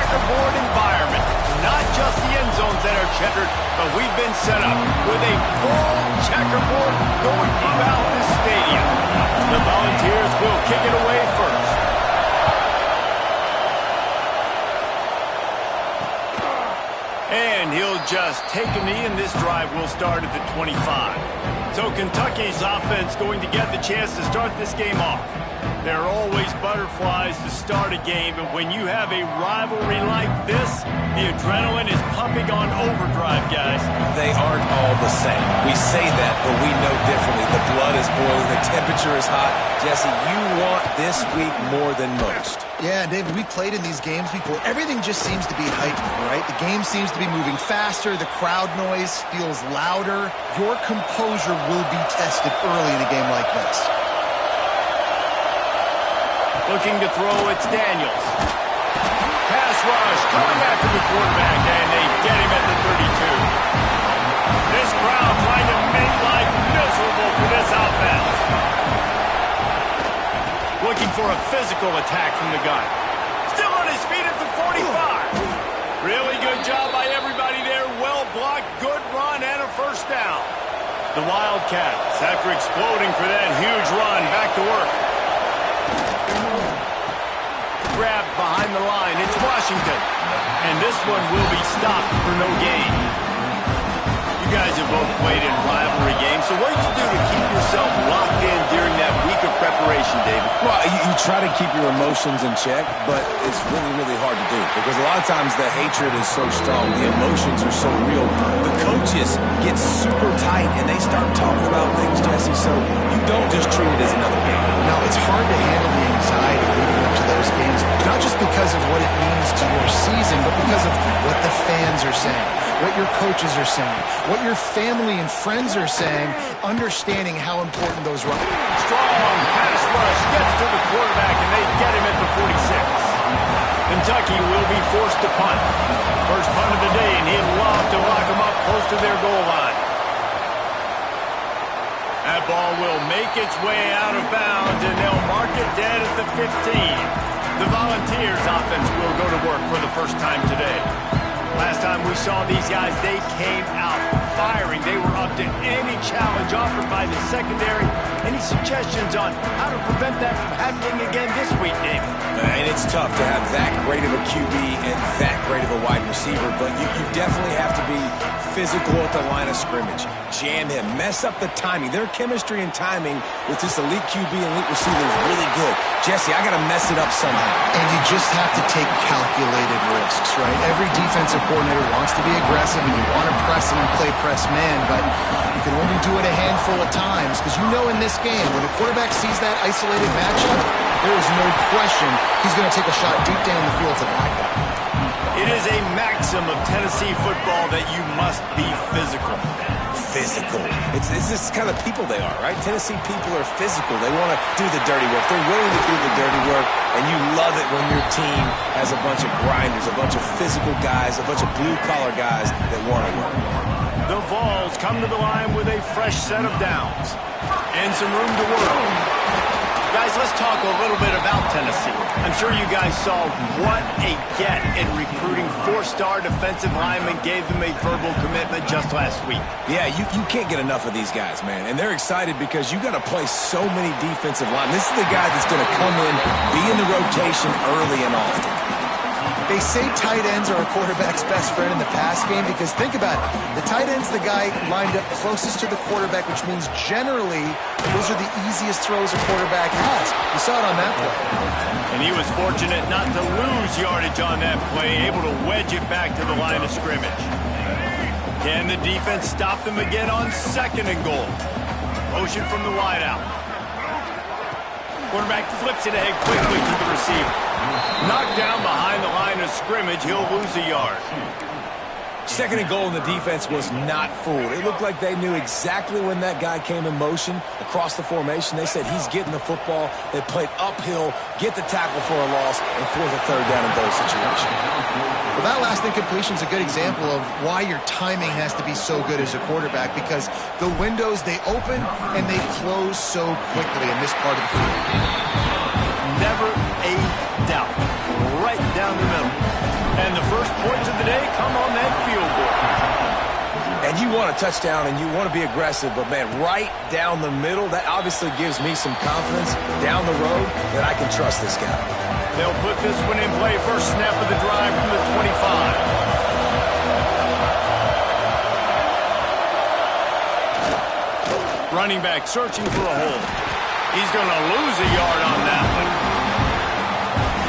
checkerboard environment. Not just the end zones that are checkered, but we've been set up with a full checkerboard going throughout this stadium. The Volunteers will kick it away first. And he'll just take a knee, and this drive will start at the 25. So Kentucky's offense going to get the chance to start this game off. There are always butterflies to start a game, but when you have a rivalry like this, the adrenaline is pumping on overdrive, guys. They aren't all the same. We say that, but we know differently. The blood is boiling. The temperature is hot. Jesse, you want this week more than most. Yeah, David, we played in these games before. Everything just seems to be heightened, right? The game seems to be moving faster. The crowd noise feels louder. Your composure will be tested early in a game like this. Looking to throw, it's Daniels. Pass rush, coming after the quarterback, and they get him at the 32. This crowd trying to make life miserable for this offense. Looking for a physical attack from the gun. Still on his feet at the 45. Really good job by everybody there. Well blocked, good run, and a first down. The Wildcats, after exploding for that huge run, back to work. Grab behind the line. It's Washington. And this one will be stopped for no gain. You guys have both played in rivalry games, so what did you do to keep yourself locked in during that week of preparation, David? Well, you try to keep your emotions in check, but it's really, really hard to do because a lot of times the hatred is so strong, the emotions are so real. The coaches get super tight and they start talking about things, Jesse, so you don't just treat it as another game. No, it's hard to handle the anxiety leading up to those games, not just because of what it means to your season, but because of what the fans are saying, what your coaches are saying, what your family and friends are saying, understanding how important those run. Strong pass rush gets to the quarterback, and they get him at the 46. Kentucky will be forced to punt. First punt of the day, and he'd love to lock them up close to their goal line. That ball will make its way out of bounds, and they'll mark it dead at the 15. The Volunteers offense will go to work for the first time today. Last time we saw these guys, they came out firing. They were up to any challenge offered by the secondary. Any suggestions on how to prevent that from happening again this week, David? And it's tough to have that great of a QB and that great of a wide receiver, but you definitely have to be physical at the line of scrimmage. Jam him. Mess up the timing. Their chemistry and timing with this elite QB and elite receiver is really good. Jesse, I got to mess it up somehow. And you just have to take calculated risks, right? Every defensive coordinator wants to be aggressive and you want to press them and play press man, but you can only do it a handful of times because you know in this game, when the quarterback sees that isolated matchup, there is no question he's going to take a shot deep down the field to that guy. It is a maxim of Tennessee football that you must be physical. Physical. It's this kind of people they are, right? Tennessee people are physical. They want to do the dirty work. They're willing to do the dirty work, and you love it when your team has a bunch of grinders, a bunch of physical guys, a bunch of blue-collar guys that want to work. The Vols come to the line with a fresh set of downs and some room to work. Guys, let's talk a little bit about Tennessee. I'm sure you guys saw what a get in recruiting four-star defensive linemen gave them a verbal commitment just last week. Yeah, you can't get enough of these guys, man. And they're excited because you got to play so many defensive linemen. This is the guy that's going to come in, be in the rotation early and often. They say tight ends are a quarterback's best friend in the pass game because think about it. The tight end's the guy lined up closest to the quarterback, which means generally those are the easiest throws a quarterback has. You saw it on that play. And he was fortunate not to lose yardage on that play, able to wedge it back to the line of scrimmage. Can the defense stop them again on 2nd and goal? Motion from the wideout. Quarterback flips it ahead quickly to the receiver. Knocked down behind the line of scrimmage, he'll lose a yard. 2nd and goal, and the defense was not fooled. It looked like they knew exactly when that guy came in motion across the formation. They said he's getting the football. They played uphill, get the tackle for a loss, and force a 3rd down and goal situation. Well, that last incompletion is a good example of why your timing has to be so good as a quarterback because the windows, they open and they close so quickly in this part of the field. Never a doubt. Right down the middle. And the first points of the day come on that field goal. And you want a touchdown and you want to be aggressive, but, man, right down the middle, that obviously gives me some confidence down the road that I can trust this guy. They'll put this one in play. First snap of the drive from the 25. Running back searching for a hole. He's going to lose a yard on that one.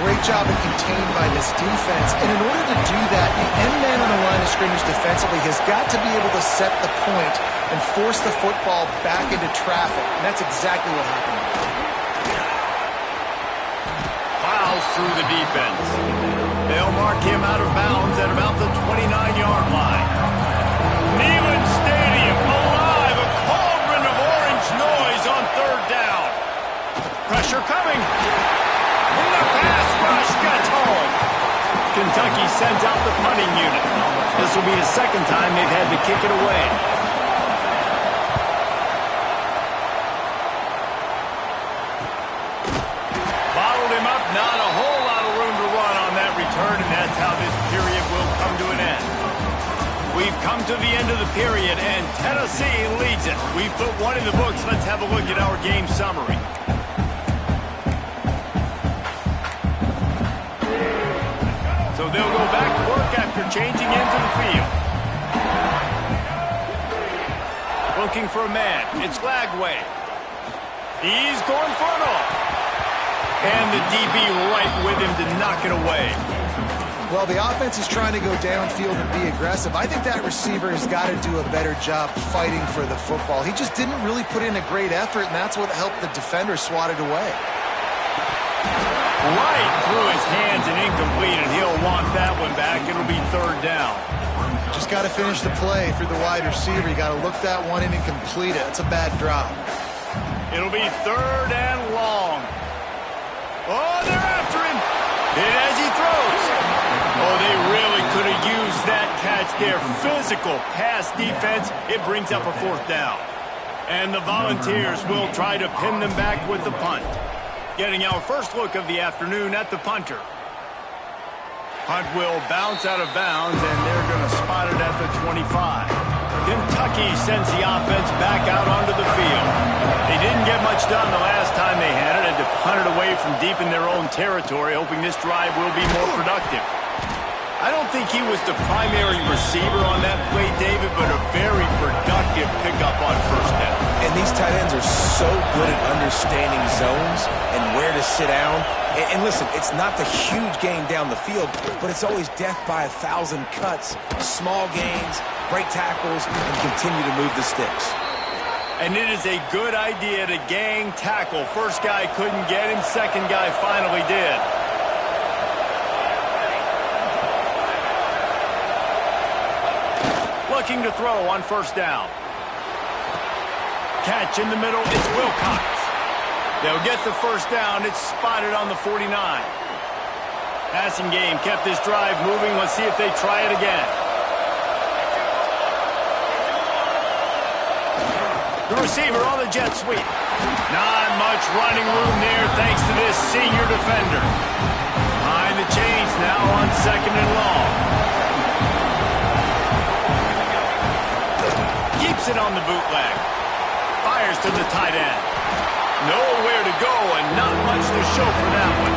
Great job of contained by this defense. And in order to do that, the end man on the line of scrimmage defensively has got to be able to set the point and force the football back into traffic. And that's exactly what happened. Plows through the defense. They'll mark him out of bounds at about the 29-yard line. Neyland Stadium alive. A cauldron of orange noise on third down. Pressure coming. The pass rush gets home. Kentucky sends out the punting unit. This will be the second time they've had to kick it away. Bottled him up. Not a whole lot of room to run on that return, and that's how this period will come to an end. We've come to the end of the period, and Tennessee leads it. We've put one in the books. Let's have a look at our game summary. So they'll go back to work after changing into the field. Looking for a man. It's Lagway. He's going for it all. And the DB right with him to knock it away. Well, the offense is trying to go downfield and be aggressive. I think that receiver has got to do a better job fighting for the football. He just didn't really put in a great effort, and that's what helped the defender swat it away. Right through his hands and incomplete, and he'll want that one back. It'll be third down. Just got to finish the play through the wide receiver. You got to look that one in and complete it. It's a bad drop. It'll be third and long. Oh, they're after him. And as he throws. Oh, they really could have used that catch there. Physical pass defense. It brings up a fourth down. And the Volunteers will try to pin them back with the punt. Getting our first look of the afternoon at the punter. Punt will bounce out of bounds, and they're going to spot it at the 25. Kentucky sends the offense back out onto the field. They didn't get much done the last time they had it. Had to punt it away from deep in their own territory, hoping this drive will be more productive. I don't think he was the primary receiver on that play, David, but a very productive pickup on first down. And these tight ends are so good at understanding zones and where to sit down. And listen, it's not the huge gain down the field, but it's always death by 1,000 cuts, small gains, break tackles, and continue to move the sticks. And it is a good idea to gang tackle. First guy couldn't get him, second guy finally did. Looking to throw on first down. Catch in the middle, it's Wilcox. They'll get the first down. It's spotted on the 49. Passing game kept this drive moving. Let's see if they try it again. The receiver on the jet sweep. Not much running room there thanks to this senior defender. Behind the chains now on second and long. Keeps it on the bootleg. Fires to the tight end. Nowhere to go and not much to show for that one.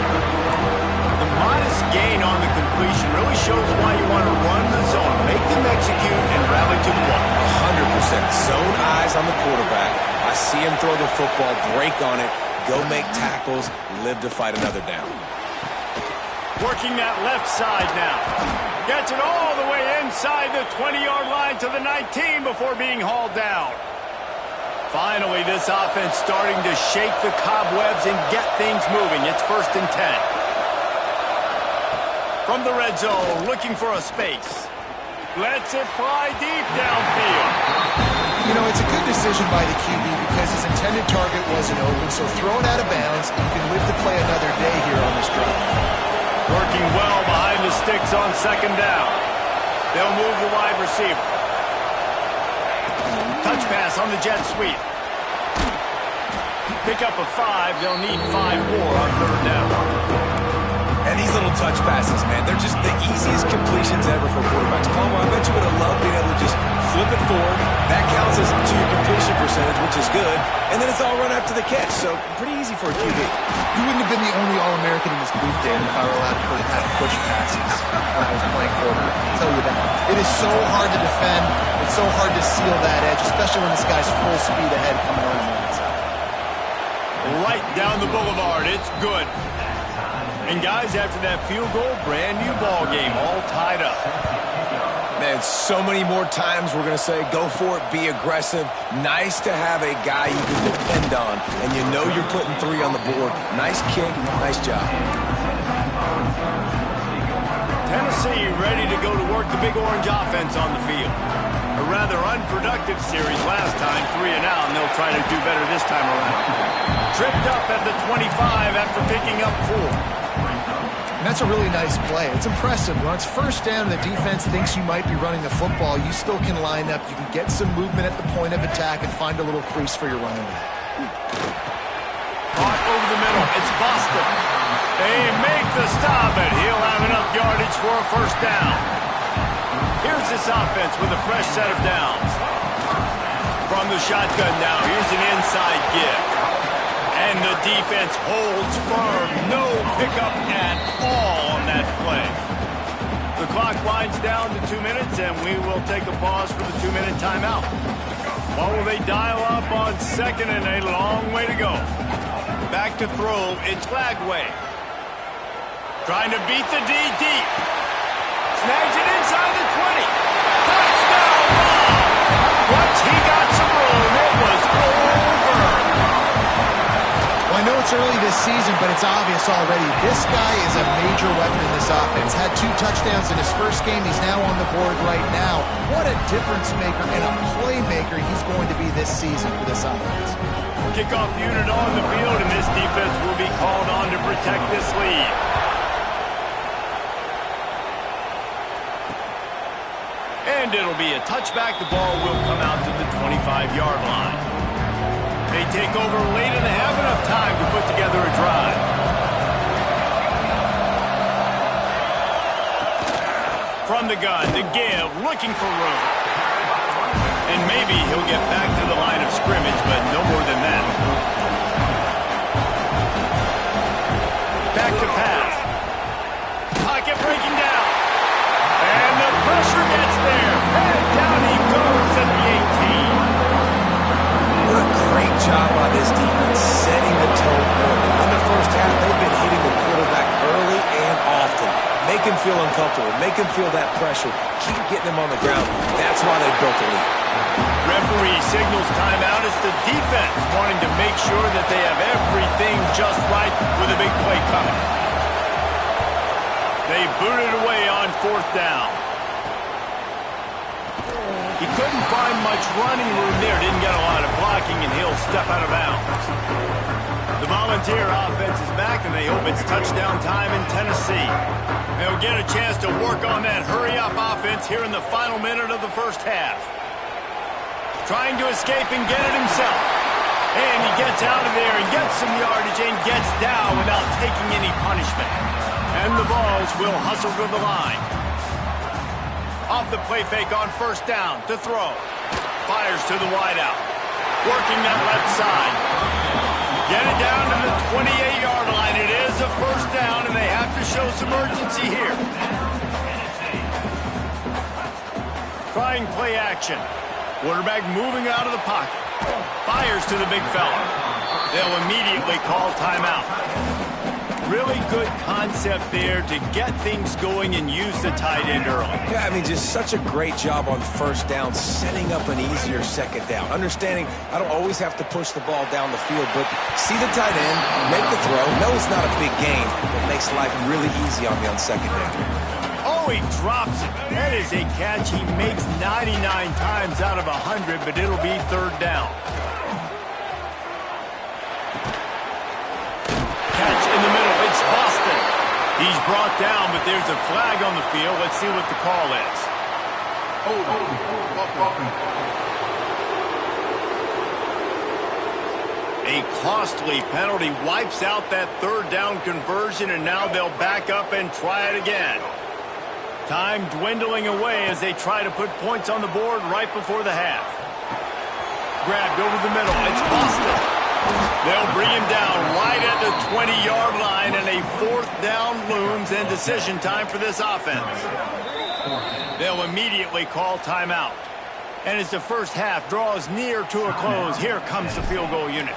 The modest gain on the completion really shows why you want to run the zone, make them execute, and rally to the ball. 100% zone eyes on the quarterback. I see him throw the football, break on it, go make tackles, live to fight another down. Working that left side now. Gets it all the way inside the 20-yard line to the 19 before being hauled down. Finally, this offense starting to shake the cobwebs and get things moving. It's 1st and 10. From the red zone, looking for a space. Lets it fly deep downfield. You know, it's a good decision by the QB because his intended target wasn't open, so throw it out of bounds. You can live to play another day here on this drive. Working well behind the sticks on second down. They'll move the wide receiver. Touch pass on the jet sweep. Pick up a 5. They'll need 5 more on third down. And these little touch passes, man, they're just the easiest completions ever for quarterbacks. Palmer, I bet you would have loved being able to just flip it forward. That counts as to your completion percentage, which is good. And then it's all run after the catch, so pretty easy for a QB. You wouldn't have been the only All-American in this booth, Dan, if I were allowed to have push passes when I was playing quarterback. I'll tell you that. It is so hard to defend. It's so hard to seal that edge, especially when this guy's full speed ahead coming around the outside. Right down the boulevard. It's good. And guys, after that field goal, brand new ball game, all tied up. Man, so many more times we're going to say, go for it, be aggressive. Nice to have a guy you can depend on, and you know you're putting 3 on the board. Nice kick, nice job. Tennessee ready to go to work the Big Orange offense on the field. A rather unproductive series last time, 3 and out, and they'll try to do better this time around. Tripped up at the 25 after picking up 4. And that's a really nice play. It's impressive. When it's first down and the defense thinks you might be running the football, you still can line up. You can get some movement at the point of attack and find a little crease for your running back. Caught over the middle. It's Boston. They make the stop, and he'll have enough yardage for a first down. Here's this offense with a fresh set of downs. From the shotgun now, here's an inside give. And the defense holds firm. No pickup at all on that play. The clock winds down to 2 minutes, and we will take a pause for the 2-minute timeout. What will they dial up on second and a long way to go? Back to throw. It's Flagway. Trying to beat the D deep. Snags it inside the 20. Touchdown ball. Once he got some room, it was over. Well, I know it's early this season, but it's obvious already. This guy is a major weapon in this offense. Had 2 touchdowns in his first game. He's now on the board right now. What a difference maker and a playmaker he's going to be this season for this offense. Kickoff unit on the field, and this defense will be called on to protect this lead. And it'll be a touchback. The ball will come out to the 25-yard line. They take over late in the half, enough time to put together a drive. From the gun, to give, looking for room. And maybe he'll get back to the line of scrimmage, but no more than that. Back to pass. Pocket breaking down. And the pressure gets there. And down he goes at the 18. What a great job by this defense setting the tone early. In the first half, they've been hitting the quarterback early and often. Make him feel uncomfortable. Make him feel that pressure. Keep getting him on the ground. That's why they built the lead. Referee signals timeout. It's the defense wanting to make sure that they have everything just right with a big play coming. They boot it away on 4th down. He couldn't find much running room there. Didn't get a lot of blocking, and he'll step out of bounds. The Volunteer offense is back, and they hope it's touchdown time in Tennessee. They'll get a chance to work on that hurry-up offense here in the final minute of the first half. Trying to escape and get it himself. And he gets out of there and gets some yardage and gets down without taking any punishment. And the Vols will hustle to the line. Off the play fake on 1st down to throw. Fires to the wideout. Working that left side. Get it down to the 28-yard line. It is a 1st down, and they have to show some urgency here. Trying play action. Quarterback moving out of the pocket. Fires to the big fella. They'll immediately call timeout. Really good concept there to get things going and use the tight end early. Yeah, I mean, just such a great job on 1st down, setting up an easier 2nd down. Understanding I don't always have to push the ball down the field, but see the tight end, make the throw. No, it's not a big gain, but makes life really easy on me on 2nd down. Oh, he drops it. That is a catch he makes 99 times out of 100, but it'll be 3rd down. Catch in the middle. It's Boston. He's brought down, but there's a flag on the field. Let's see what the call is. A costly penalty wipes out that third down conversion, and now they'll back up and try it again. Time dwindling away as they try to put points on the board right before the half. Grabbed over the middle. It's Boston. They'll bring him down right at the 20-yard line, and a fourth down looms and decision time for this offense. They'll immediately call timeout. And as the first half draws near to a close, here comes the field goal unit.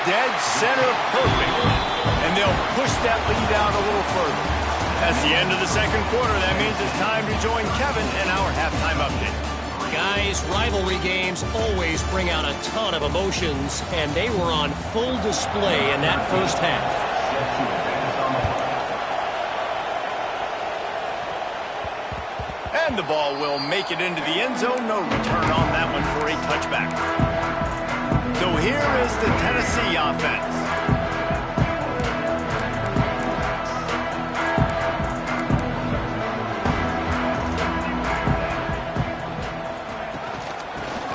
Dead center perfect. And they'll push that lead out a little further. That's the end of the second quarter. That means it's time to join Kevin in our halftime update. Guys, rivalry games always bring out a ton of emotions, and they were on full display in that first half. And the ball will make it into the end zone. No return on that one for a touchback. So here is the Tennessee offense.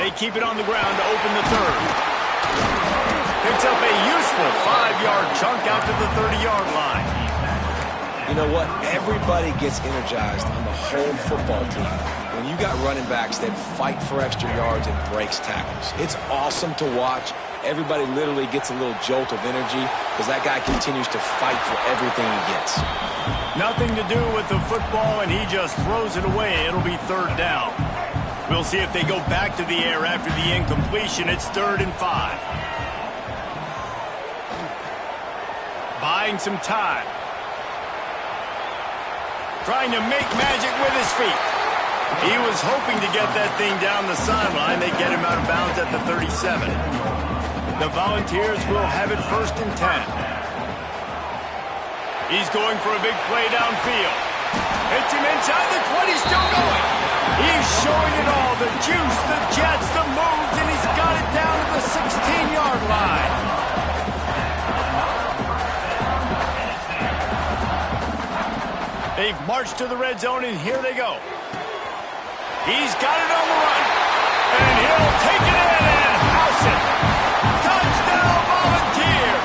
They keep it on the ground to open the third. Picks up a useful 5-yard chunk out to the 30-yard line. You know what? Everybody gets energized on the whole football team when you got running backs that fight for extra yards and breaks tackles. It's awesome to watch. Everybody literally gets a little jolt of energy because that guy continues to fight for everything he gets. Nothing to do with the football, and he just throws it away. It'll be third down. We'll see if they go back to the air after the incompletion. It's 3rd and 5. Buying some time. Trying to make magic with his feet. He was hoping to get that thing down the sideline. They get him out of bounds at the 37. The Volunteers will have it 1st and 10. He's going for a big play downfield. Hits him inside the 20, still going. He's showing it all, the juice, the jets, the moves, and he's got it down to the 16-yard line. They've marched to the red zone, and here they go. He's got it on the run, and he'll take it in and house it. Touchdown, Volunteers!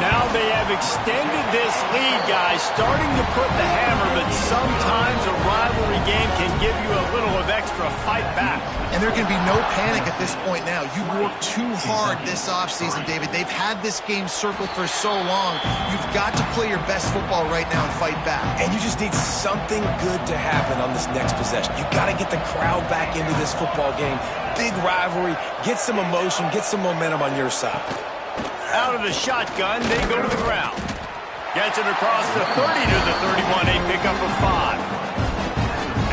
Now they have extended this lead, guys, starting to put the hammer, but sometimes a rivalry game can give you a little of extra fight back. And there can be no panic at this point now. You worked too hard this offseason, David. They've had this game circled for so long. You've got to play your best football right now and fight back. And you just need something good to happen on this next possession. You got to get the crowd back into this football game. Big rivalry. Get some emotion. Get some momentum on your side. Out of the shotgun, they go to the ground. Gets it across the 30 to the 31, a pickup of 5.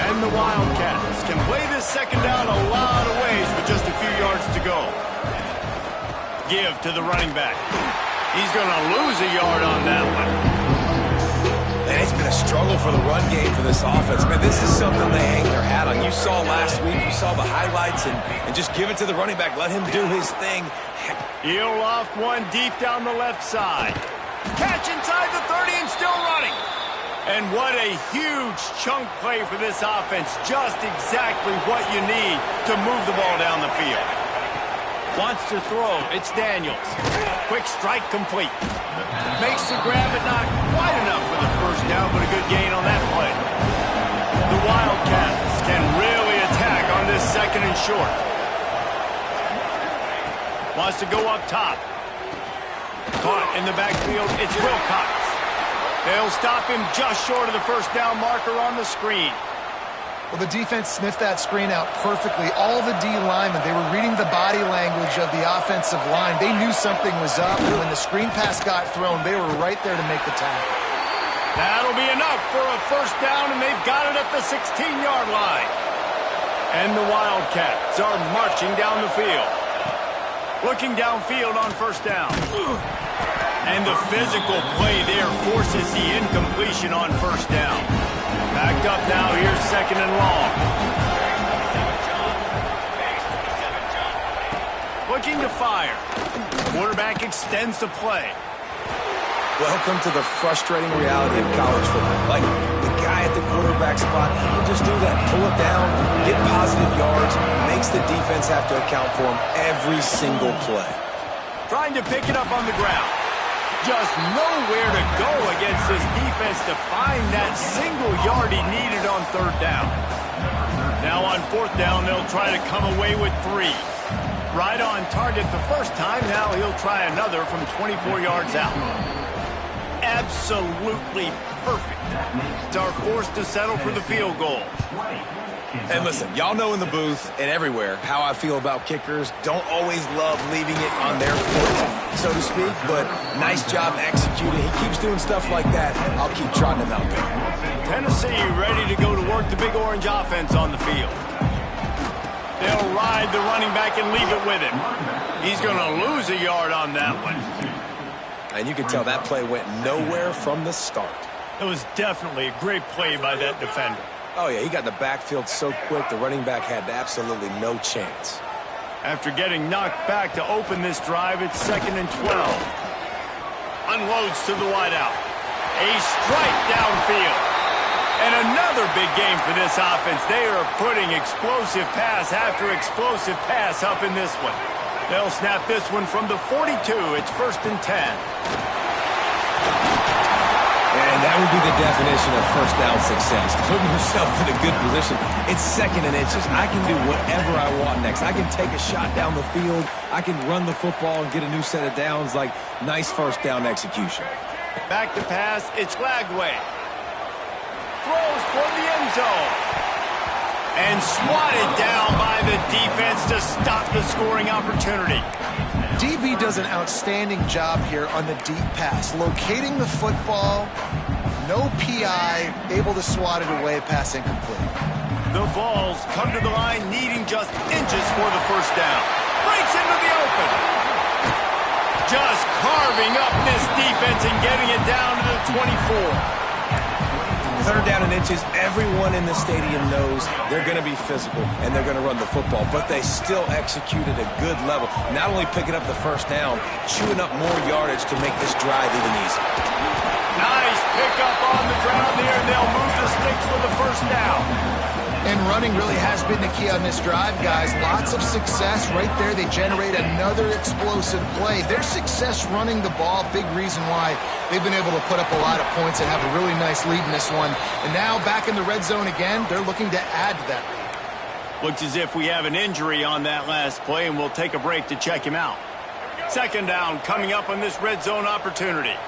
And the Wildcats can play this second down a lot of ways with just a few yards to go. Give to the running back. He's going to lose a yard on that one. And it's been a struggle for the run game for this offense. Man, this is something they hang their hat on. You saw last week, you saw the highlights, and just give it to the running back. Let him do his thing. He'll loft one deep down the left side. Catch inside the 30 and still running. And what a huge chunk play for this offense. Just exactly what you need to move the ball down the field. Wants to throw. It's Daniels. Quick strike complete. Makes the grab, but not quite enough for the first down, but a good gain on that play. The Wildcats can really attack on this 2nd and short. Wants to go up top. Caught in the backfield. It's Wilcox. They'll stop him just short of the first down marker on the screen. Well, the defense sniffed that screen out perfectly. All the D linemen, they were reading the body language of the offensive line. They knew something was up, and when the screen pass got thrown, they were right there to make the tackle. That'll be enough for a first down, and they've got it at the 16-yard line. And the Wildcats are marching down the field. Looking downfield on first down. And the physical play there forces the incompletion on first down. Backed up now, here's 2nd and long. Looking to fire. Quarterback extends the play. Welcome to the frustrating reality of college football. Like, the guy at the quarterback spot, he can just do that. Pull it down, get positive yards, makes the defense have to account for him every single play. Trying to pick it up on the ground. Just nowhere to go against this defense to find that single yard he needed on third down. Now on fourth down, they'll try to come away with 3. Right on target the first time. Now he'll try another from 24 yards out. Absolutely perfect. They're forced to settle for the field goal. And listen, y'all know in the booth and everywhere how I feel about kickers. Don't always love leaving it on their foot, so to speak, but nice job executing. He keeps doing stuff like that. I'll keep trotting him out there. Tennessee ready to go to work the Big Orange offense on the field. They'll ride the running back and leave it with him. He's going to lose a yard on that one. And you can tell that play went nowhere from the start. It was definitely a great play by that defender. Oh, yeah, he got in the backfield so quick, the running back had absolutely no chance. After getting knocked back to open this drive, it's 2nd and 12. Unloads to the wideout. A strike downfield. And another big game for this offense. They are putting explosive pass after explosive pass up in this one. They'll snap this one from the 42. It's 1st and 10. And that would be the definition of first down success. Putting yourself in a good position. It's 2nd and inches. I can do whatever I want next. I can take a shot down the field. I can run the football and get a new set of downs. Like, nice first down execution. Back to pass. It's Lagway. Throws for the end zone. And swatted down by the defense to stop the scoring opportunity. DB does an outstanding job here on the deep pass. Locating the football, no PI, able to swat it away, pass incomplete. The Vols come to the line needing just inches for the first down. Breaks into the open. Just carving up this defense and getting it down to the 24. 3rd down and inches, everyone in the stadium knows they're going to be physical and they're going to run the football, but they still execute at a good level. Not only picking up the first down, chewing up more yardage to make this drive even easier. Nice pickup on the ground there, and they'll move the sticks for the first down. And running really has been the key on this drive, guys. Lots of success right there. They generate another explosive play. Their success running the ball, big reason why they've been able to put up a lot of points and have a really nice lead in this one. And now back in the red zone again, they're looking to add to that. Looks as if we have an injury on that last play, and we'll take a break to check him out. 2nd down coming up on this red zone opportunity.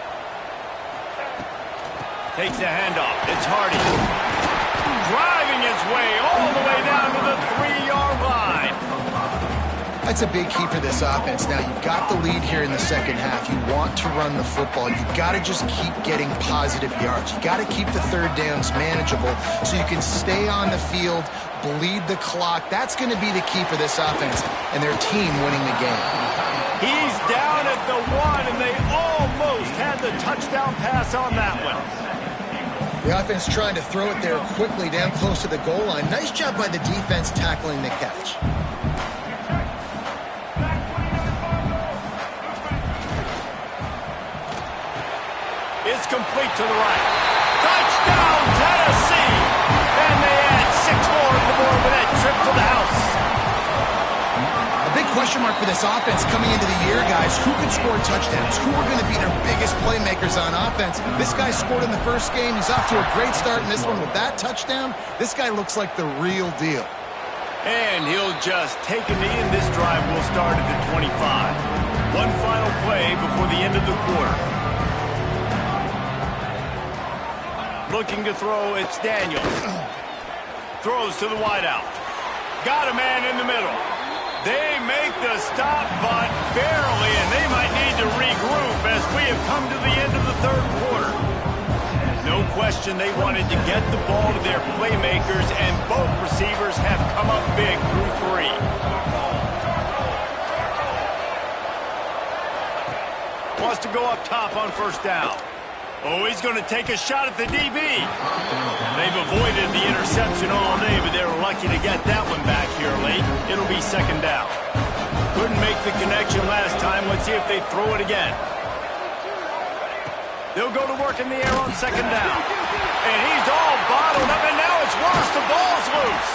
Takes the handoff. It's Hardy. Driving his way all the way down to the 3-yard line. That's a big key for this offense. Now, you've got the lead here in the second half. You want to run the football. You've got to just keep getting positive yards. You've got to keep the third downs manageable so you can stay on the field, bleed the clock. That's going to be the key for this offense and their team winning the game. He's down at the 1, and they almost had the touchdown pass on that one. The offense trying to throw it there quickly down close to the goal line. Nice job by the defense tackling the catch. It's complete to the right. Touchdown, Tennessee! And they add 6 more on the board with that trip to the house. A big question mark for this offense coming into the year, guys. Who could score touchdowns? Who are going to be their biggest playmakers on offense? This guy scored in the first game. He's off to a great start in this one with that touchdown. This guy looks like the real deal. And he'll just take a knee, and this drive will start at the 25. One final play before the end of the quarter. Looking to throw, it's Daniels. Throws to the wideout. Got a man in the middle. They make the stop, but barely, and they might need to regroup as we have come to the end of the third quarter. No question they wanted to get the ball to their playmakers, and both receivers have come up big through 3. Wants to go up top on first down. Oh, he's going to take a shot at the DB. They've avoided the interception all day, but they were lucky to get that one back here late. It'll be 2nd down. Couldn't make the connection last time. Let's see if they throw it again. They'll go to work in the air on second down. And he's all bottled up, and now it's worse. The ball's loose.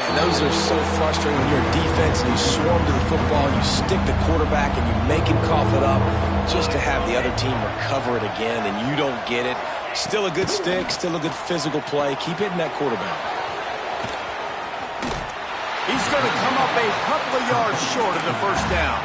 And those are so frustrating when you're a defense and you swarm to the football, and you stick the quarterback, and you make him cough it up just to have the other team recover it again, and you don't get it. Still a good stick, still a good physical play. Keep hitting that quarterback. He's going to come up a couple of yards short of the first down.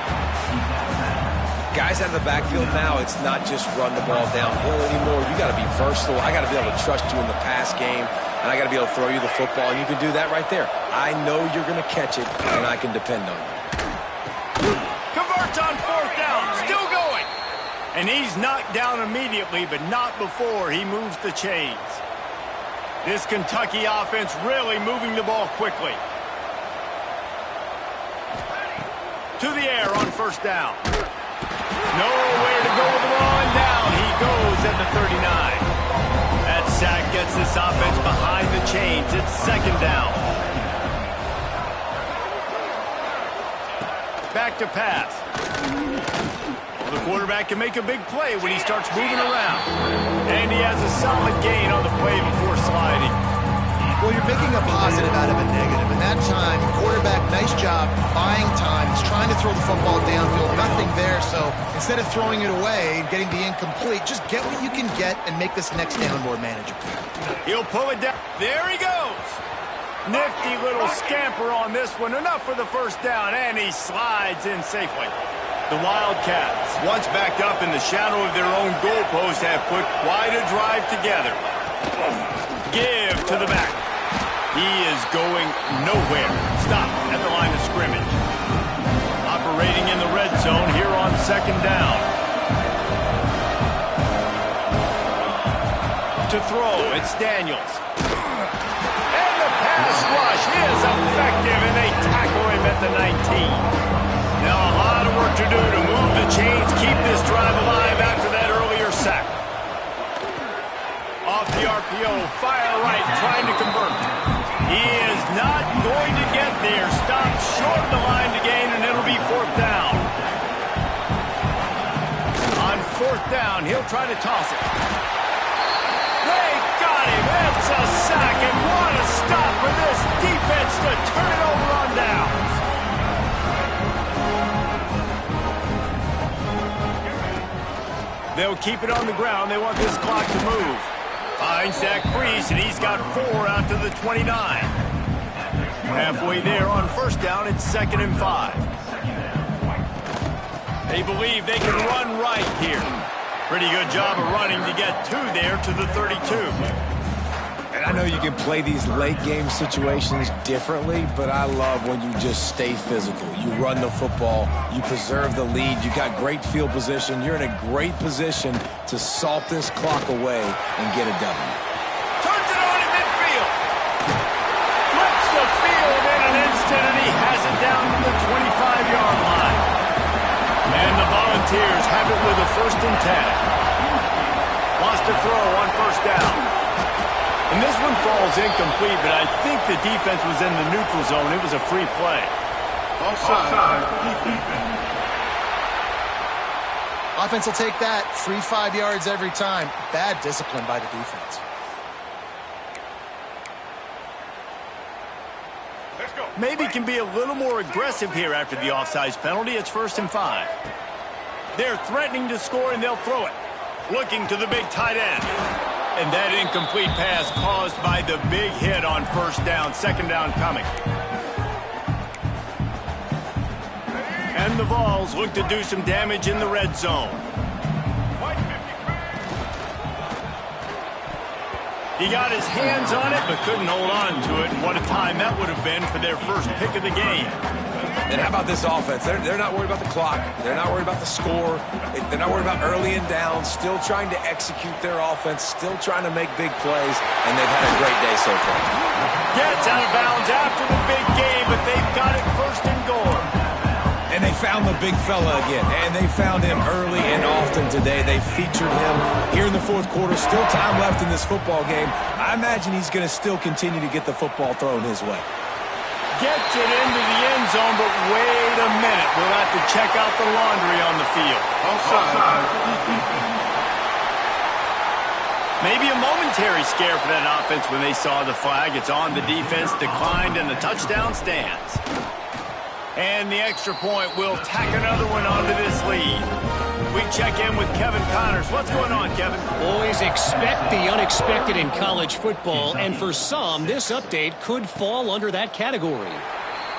Guys out of the backfield now, it's not just run the ball downhill anymore. You got to be versatile. I got to be able to trust you in the pass game, and I got to be able to throw you the football, and you can do that right there. I know you're going to catch it, and I can depend on you. Converts on fourth down, still going. And he's knocked down immediately, but not before he moves the chains. This Kentucky offense really moving the ball quickly. To the air on first down. Nowhere to go with the ball, and down he goes at the 39. That sack gets this offense behind the chains. It's second down. Back to pass. Well, the quarterback can make a big play when he starts moving around. And he has a solid gain on the play before sliding. Well, you're making a positive out of a negative. And that time, quarterback, nice job buying time. He's trying to throw the football downfield. Nothing there. So instead of throwing it away and getting the incomplete, just get what you can get and make this next down more manageable. He'll pull it down. There he goes. Nifty little scamper on this one. Enough for the first down, and he slides in safely. The Wildcats, once backed up in the shadow of their own goalpost, have put quite a drive together. Give to the back. He is going nowhere. Stop at the line of scrimmage. Operating in the red zone here on second down. To throw, it's Daniels. And the pass rush is effective, and they tackle him at the 19. Now a lot of work to do to move the chains, keep this drive alive after that earlier sack. Off the RPO, fire right, trying to convert. He is not going to get there. Stopped short of the line to gain, and it'll be fourth down. On fourth down, he'll try to toss it. They got him. It's a sack, and what a stop for this defense to turn it over on downs. They'll keep it on the ground. They want this clock to move. Finds Zach Priest, and he's got 4 out to the 29. Halfway there on first down, it's 2nd and 5. They believe they can run right here. Pretty good job of running to get 2 there to the 32. And I know you can play these late game situations differently, but I love when you just stay physical. You run the football, you preserve the lead, you got great field position, you're in a great position to salt this clock away and get a W. Turns it on in midfield. Flips the field in an instant, and he has it down to the 25-yard line. And the Volunteers have it with a 1st and 10. Wants to throw on first down. And this one falls incomplete, but I think the defense was in the neutral zone. It was a free play. Offside. Offense will take that. Free 5 yards every time. Bad discipline by the defense. Let's go. Maybe can be a little more aggressive here after the offsides penalty. It's 1st and 5. They're threatening to score, and they'll throw it. Looking to the big tight end. And that incomplete pass caused by the big hit on first down. 2nd down coming. And the Vols look to do some damage in the red zone. He got his hands on it, but couldn't hold on to it. And what a time that would have been for their first pick of the game. And how about this offense? They're not worried about the clock. They're not worried about the score. They're not worried about early and down. Still trying to execute their offense. Still trying to make big plays. And they've had a great day so far. Gets out of bounds after the big game, but they've got it 1st and goal. And they found the big fella again. And they found him early and often today. They featured him here in the 4th quarter. Still time left in this football game. I imagine he's going to still continue to get the football thrown his way. Gets it into the end zone, but wait a minute. We'll have to check out the laundry on the field. Offside. Maybe a momentary scare for that offense when they saw the flag. It's on the defense, declined, and the touchdown stands. And the extra point will tack another one onto this lead. We check in with Kevin Connors. What's going on, Kevin? Always expect the unexpected in college football, and for some, this update could fall under that category.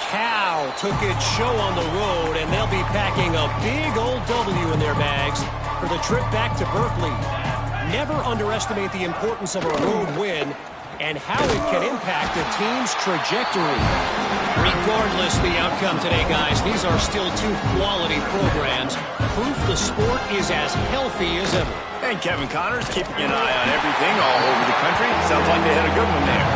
Cal took its show on the road, and they'll be packing a big old W in their bags for the trip back to Berkeley. Never underestimate the importance of a road win and how it can impact a team's trajectory. Regardless the outcome today, guys, these are still two quality programs. Proof the sport is as healthy as ever. And Kevin Connors keeping an eye on everything all over the country. Sounds like they had a good one there.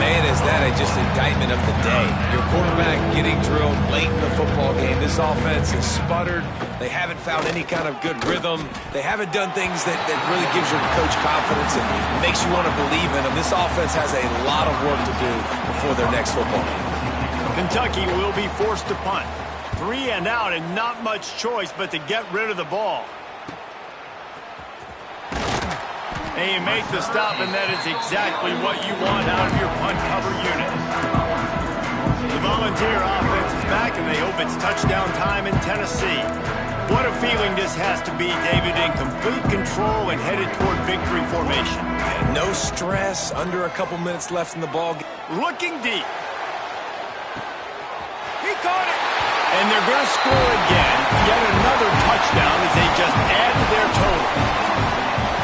Man, is that just indictment of the day. Your quarterback getting drilled late in the football game. This offense has sputtered. They haven't found any kind of good rhythm. They haven't done things that really gives your coach confidence and makes you want to believe in them. This offense has a lot of work to do before their next football game. Kentucky will be forced to punt. 3 and out and not much choice but to get rid of the ball. And you make the stop, and that is exactly what you want out of your punt cover unit. The Volunteer offense is back, and they hope it's touchdown time in Tennessee. What a feeling this has to be, David, in complete control and headed toward victory formation. And no stress, under a couple minutes left in the ball game. Looking deep. He caught it. And they're going to score again. Yet another touchdown as they just add to their total.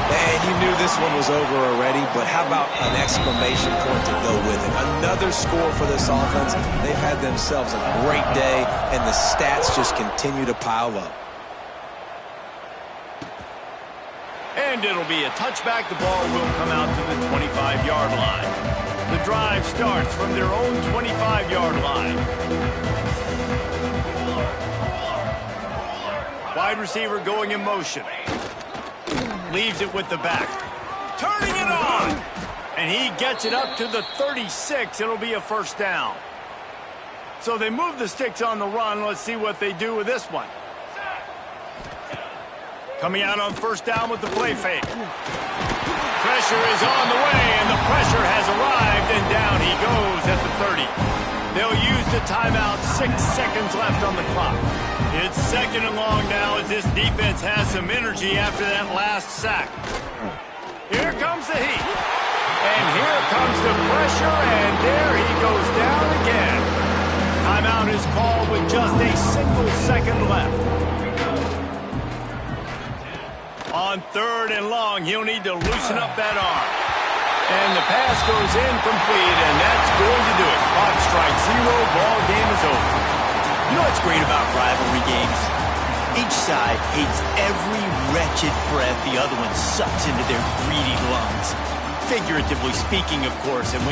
And you knew this one was over already, but how about an exclamation point to go with it? Another score for this offense. They've had themselves a great day, and the stats just continue to pile up. And it'll be a touchback. The ball will come out to the 25-yard line. The drive starts from their own 25-yard line. Wide receiver going in motion. Leaves it with the back. Turning it on. And he gets it up to the 36. It'll be a first down. So they move the sticks on the run. Let's see what they do with this one. Coming out on first down with the play fake. Pressure is on the way, and the pressure has arrived, and down he goes at the 30. They'll use the timeout. 6 seconds left on the clock. It's second and long now as this defense has some energy after that last sack. Here comes the heat. And here comes the pressure, and there he goes down again. Timeout is called with just a single second left. On third and long, he'll need to loosen up that arm. And the pass goes incomplete, and that's going to do it. Clock strikes 0, ball game is over. You know what's great about rivalry games? Each side hates every wretched breath the other one sucks into their greedy lungs. Figuratively speaking, of course, and when